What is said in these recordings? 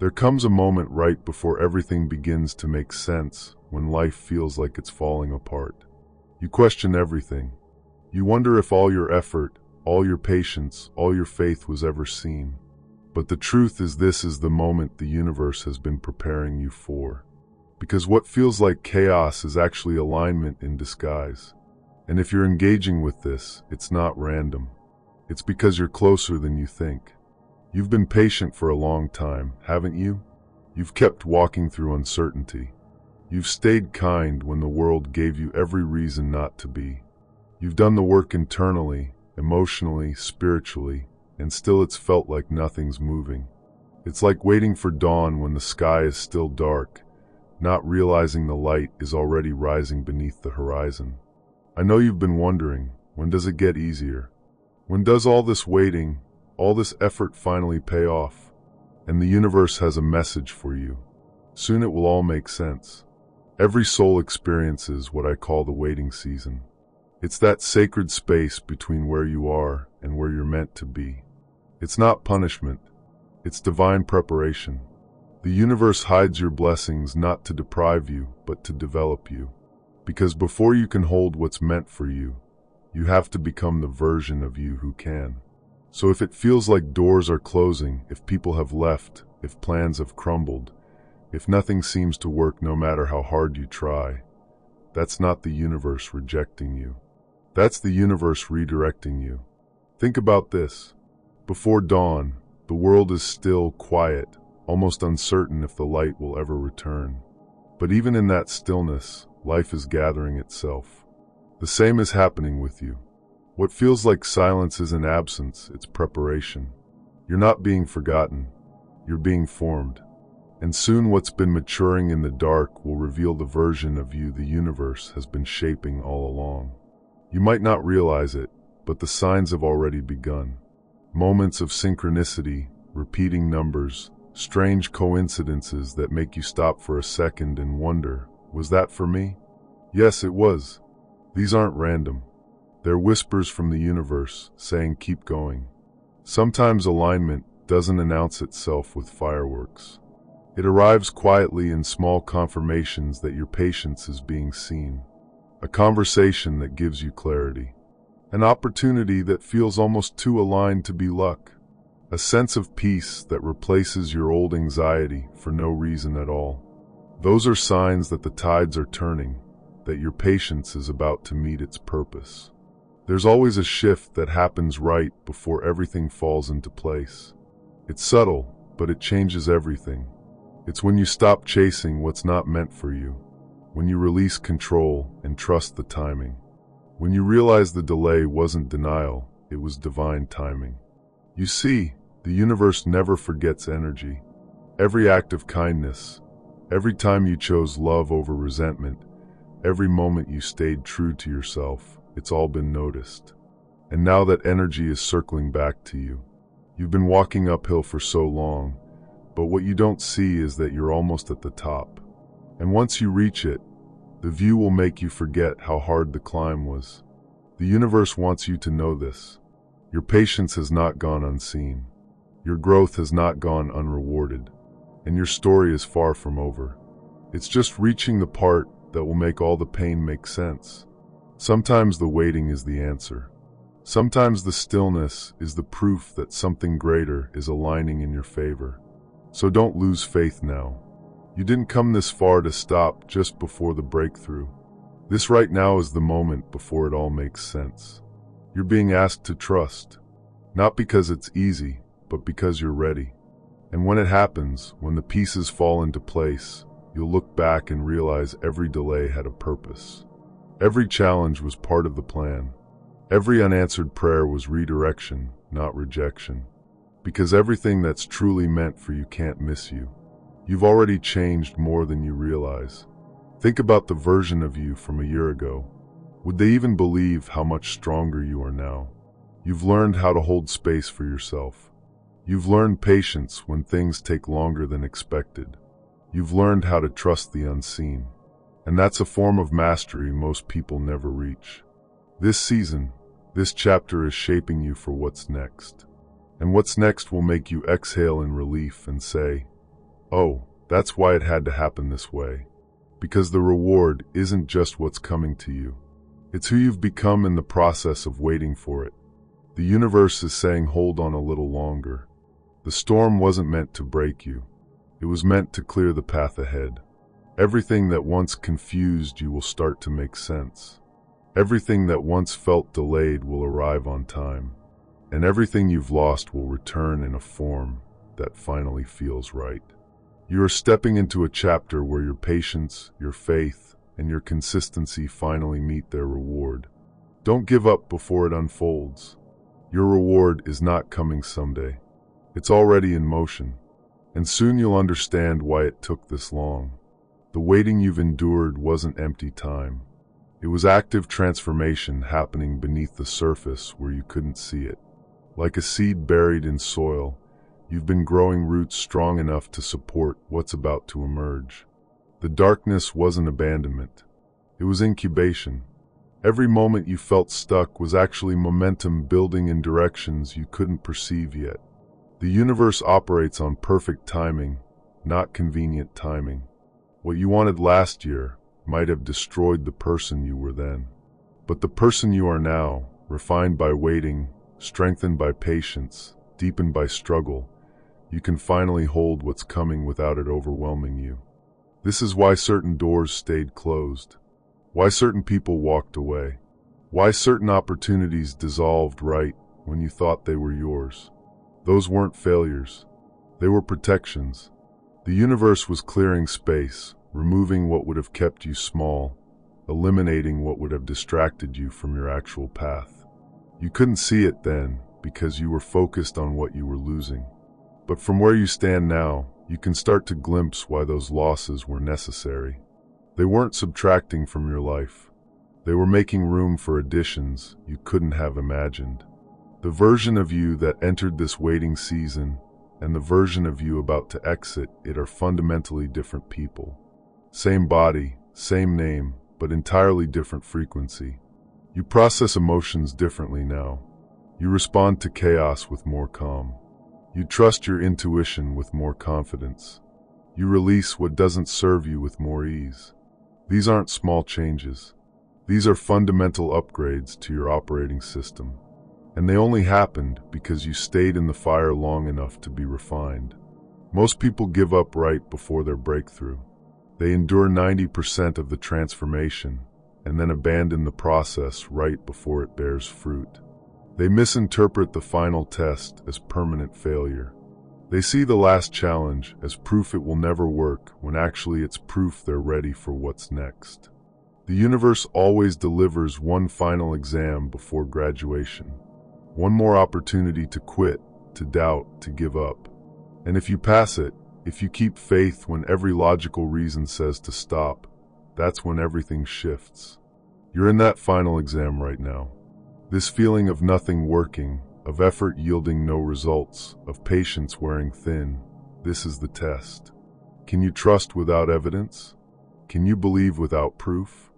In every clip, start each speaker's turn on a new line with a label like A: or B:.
A: There comes a moment right before everything begins to make sense, when life feels like it's falling apart. You question everything. You wonder if all your effort, all your patience, all your faith was ever seen. But the truth is, this is the moment the universe has been preparing you for. Because what feels like chaos is actually alignment in disguise. And if you're engaging with this, it's not random. It's because you're closer than you think. You've been patient for a long time, haven't you? You've kept walking through uncertainty. You've stayed kind when the world gave you every reason not to be. You've done the work internally, emotionally, spiritually, and still it's felt like nothing's moving. It's like waiting for dawn when the sky is still dark, not realizing the light is already rising beneath the horizon. I know you've been wondering, when does it get easier? When does all this waiting, all this effort finally pay off? And the universe has a message for you. Soon it will all make sense. Every soul experiences what I call the waiting season. It's that sacred space between where you are and where you're meant to be. It's not punishment. It's divine preparation. The universe hides your blessings not to deprive you, but to develop you. Because before you can hold what's meant for you, you have to become the version of you who can. So if it feels like doors are closing, if people have left, if plans have crumbled, if nothing seems to work no matter how hard you try, that's not the universe rejecting you. That's the universe redirecting you. Think about this. Before dawn, the world is still, quiet, almost uncertain if the light will ever return. But even in that stillness, life is gathering itself. The same is happening with you. What feels like silence isn't absence, it's preparation. You're not being forgotten. You're being formed. And soon what's been maturing in the dark will reveal the version of you the universe has been shaping all along. You might not realize it, but the signs have already begun. Moments of synchronicity, repeating numbers, strange coincidences that make you stop for a second and wonder, was that for me? Yes, it was. These aren't random. They're whispers from the universe saying keep going. Sometimes alignment doesn't announce itself with fireworks. It arrives quietly in small confirmations that your patience is being seen. A conversation that gives you clarity. An opportunity that feels almost too aligned to be luck. A sense of peace that replaces your old anxiety for no reason at all. Those are signs that the tides are turning, that your patience is about to meet its purpose. There's always a shift that happens right before everything falls into place. It's subtle, but it changes everything. It's when you stop chasing what's not meant for you, when you release control and trust the timing, when you realize the delay wasn't denial, it was divine timing. You see, the universe never forgets energy. Every act of kindness, every time you chose love over resentment, every moment you stayed true to yourself, it's all been noticed. And now that energy is circling back to you. You've been walking uphill for so long, but what you don't see is that you're almost at the top. And once you reach it, the view will make you forget how hard the climb was. The universe wants you to know this. Your patience has not gone unseen. Your growth has not gone unrewarded. And your story is far from over. It's just reaching the part that will make all the pain make sense. Sometimes the waiting is the answer. Sometimes the stillness is the proof that something greater is aligning in your favor. So don't lose faith now. You didn't come this far to stop just before the breakthrough. This right now is the moment before it all makes sense. You're being asked to trust, not because it's easy, but because you're ready. And when it happens, when the pieces fall into place, you'll look back and realize every delay had a purpose. Every challenge was part of the plan. Every unanswered prayer was redirection, not rejection. Because everything that's truly meant for you can't miss you. You've already changed more than you realize. Think about the version of you from a year ago. Would they even believe how much stronger you are now? You've learned how to hold space for yourself. You've learned patience when things take longer than expected. You've learned how to trust the unseen. And that's a form of mastery most people never reach. This season, this chapter is shaping you for what's next. And what's next will make you exhale in relief and say, Oh, that's why it had to happen this way. Because the reward isn't just what's coming to you. It's who you've become in the process of waiting for it. The universe is saying hold on a little longer. The storm wasn't meant to break you. It was meant to clear the path ahead. Everything that once confused you will start to make sense. Everything that once felt delayed will arrive on time. And everything you've lost will return in a form that finally feels right. You are stepping into a chapter where your patience, your faith, and your consistency finally meet their reward. Don't give up before it unfolds. Your reward is not coming someday. It's already in motion. And soon you'll understand why it took this long. The waiting you've endured wasn't empty time. It was active transformation happening beneath the surface where you couldn't see it. Like a seed buried in soil, you've been growing roots strong enough to support what's about to emerge. The darkness wasn't abandonment. It was incubation. Every moment you felt stuck was actually momentum building in directions you couldn't perceive yet. The universe operates on perfect timing, not convenient timing. What you wanted last year might have destroyed the person you were then. But the person you are now, refined by waiting, strengthened by patience, deepened by struggle, you can finally hold what's coming without it overwhelming you. This is why certain doors stayed closed, why certain people walked away, why certain opportunities dissolved right when you thought they were yours. Those weren't failures. They were protections. The universe was clearing space, removing what would have kept you small, eliminating what would have distracted you from your actual path. You couldn't see it then because you were focused on what you were losing. But from where you stand now, you can start to glimpse why those losses were necessary. They weren't subtracting from your life. They were making room for additions you couldn't have imagined. The version of you that entered this waiting season and the version of you about to exit it are fundamentally different people. Same body, same name, but entirely different frequency. You process emotions differently now. You respond to chaos with more calm. You trust your intuition with more confidence. You release what doesn't serve you with more ease. These aren't small changes. These are fundamental upgrades to your operating system. And they only happened because you stayed in the fire long enough to be refined. Most people give up right before their breakthrough. They endure 90% of the transformation and then abandon the process right before it bears fruit. They misinterpret the final test as permanent failure. They see the last challenge as proof it will never work when actually it's proof they're ready for what's next. The universe always delivers one final exam before graduation. One more opportunity to quit, to doubt, to give up. And if you pass it, if you keep faith when every logical reason says to stop, that's when everything shifts. You're in that final exam right now. This feeling of nothing working, of effort yielding no results, of patience wearing thin, this is the test. Can you trust without evidence? Can you believe without proof?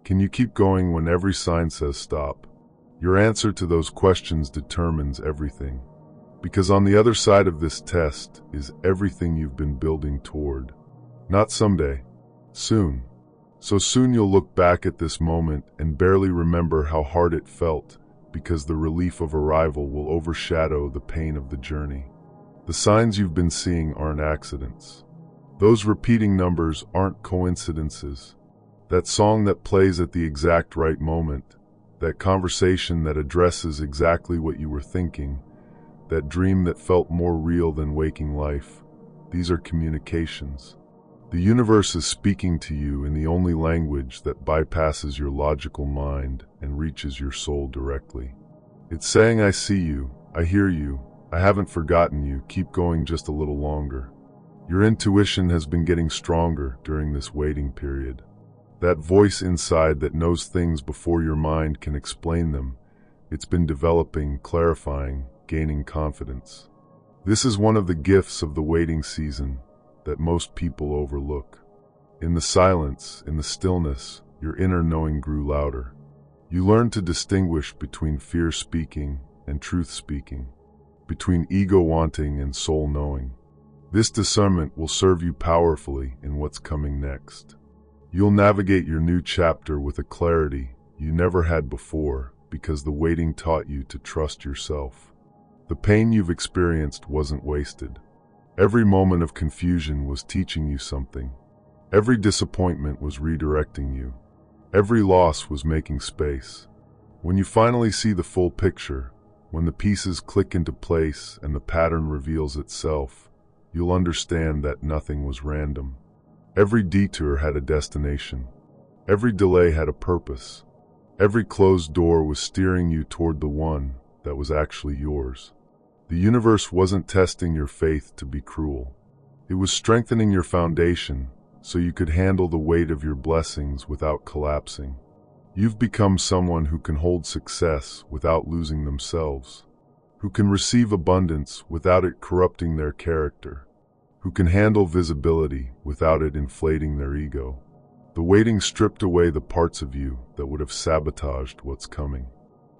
A: Can you keep going when every sign says stop? Your answer to those questions determines everything. Because on the other side of this test is everything you've been building toward. Not someday, soon. So soon you'll look back at this moment and barely remember how hard it felt, because the relief of arrival will overshadow the pain of the journey. The signs you've been seeing aren't accidents. Those repeating numbers aren't coincidences. That song that plays at the exact right moment, that conversation that addresses exactly what you were thinking, that dream that felt more real than waking life, these are communications. The universe is speaking to you in the only language that bypasses your logical mind and reaches your soul directly. It's saying, I see you, I hear you, I haven't forgotten you, keep going just a little longer. Your intuition has been getting stronger during this waiting period. That voice inside that knows things before your mind can explain them, it's been developing, clarifying, gaining confidence. This is one of the gifts of the waiting season that most people overlook. In the silence, in the stillness, your inner knowing grew louder. You learned to distinguish between fear speaking and truth speaking, between ego wanting and soul knowing. This discernment will serve you powerfully in what's coming next. You'll navigate your new chapter with a clarity you never had before because the waiting taught you to trust yourself. The pain you've experienced wasn't wasted. Every moment of confusion was teaching you something. Every disappointment was redirecting you. Every loss was making space. When you finally see the full picture, when the pieces click into place and the pattern reveals itself, you'll understand that nothing was random. Every detour had a destination. Every delay had a purpose. Every closed door was steering you toward the one that was actually yours. The universe wasn't testing your faith to be cruel. It was strengthening your foundation so you could handle the weight of your blessings without collapsing. You've become someone who can hold success without losing themselves, who can receive abundance without it corrupting their character, who can handle visibility without it inflating their ego. The waiting stripped away the parts of you that would have sabotaged what's coming.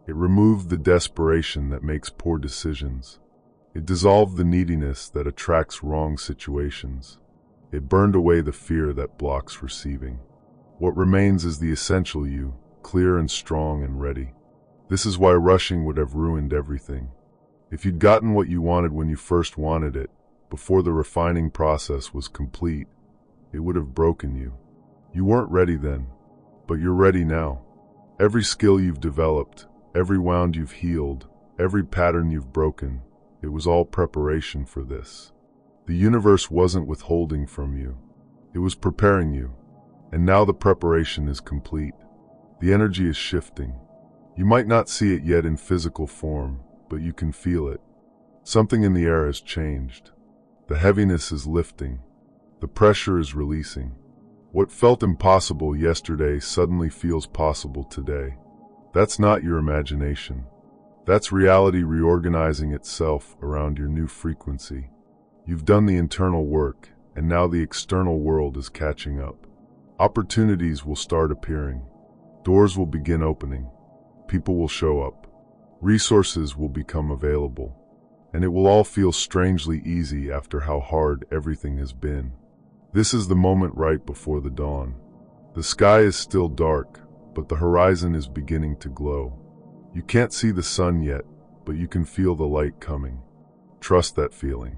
A: It removed the desperation that makes poor decisions. It dissolved the neediness that attracts wrong situations. It burned away the fear that blocks receiving. What remains is the essential you, clear and strong and ready. This is why rushing would have ruined everything. If you'd gotten what you wanted when you first wanted it, before the refining process was complete, it would have broken you. You weren't ready then, but you're ready now. Every skill you've developed, every wound you've healed, every pattern you've broken, it was all preparation for this. The universe wasn't withholding from you. It was preparing you. And now the preparation is complete. The energy is shifting. You might not see it yet in physical form, but you can feel it. Something in the air has changed. The heaviness is lifting. The pressure is releasing. What felt impossible yesterday suddenly feels possible today. That's not your imagination. That's reality reorganizing itself around your new frequency. You've done the internal work, and now the external world is catching up. Opportunities will start appearing. Doors will begin opening. People will show up. Resources will become available. And it will all feel strangely easy after how hard everything has been. This is the moment right before the dawn. The sky is still dark, but the horizon is beginning to glow. You can't see the sun yet, but you can feel the light coming. Trust that feeling.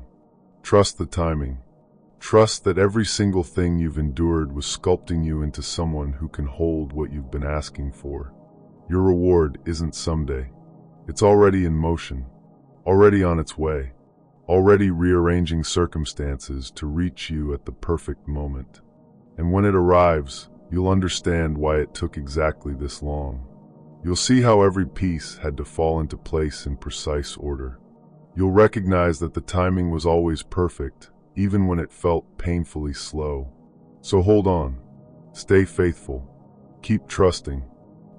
A: Trust the timing. Trust that every single thing you've endured was sculpting you into someone who can hold what you've been asking for. Your reward isn't someday. It's already in motion, already on its way, already rearranging circumstances to reach you at the perfect moment. And when it arrives, you'll understand why it took exactly this long. You'll see how every piece had to fall into place in precise order. You'll recognize that the timing was always perfect, even when it felt painfully slow. So hold on. Stay faithful. Keep trusting.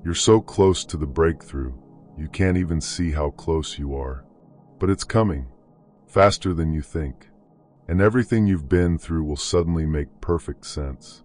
A: You're so close to the breakthrough, you can't even see how close you are. But it's coming. Faster than you think. And everything you've been through will suddenly make perfect sense.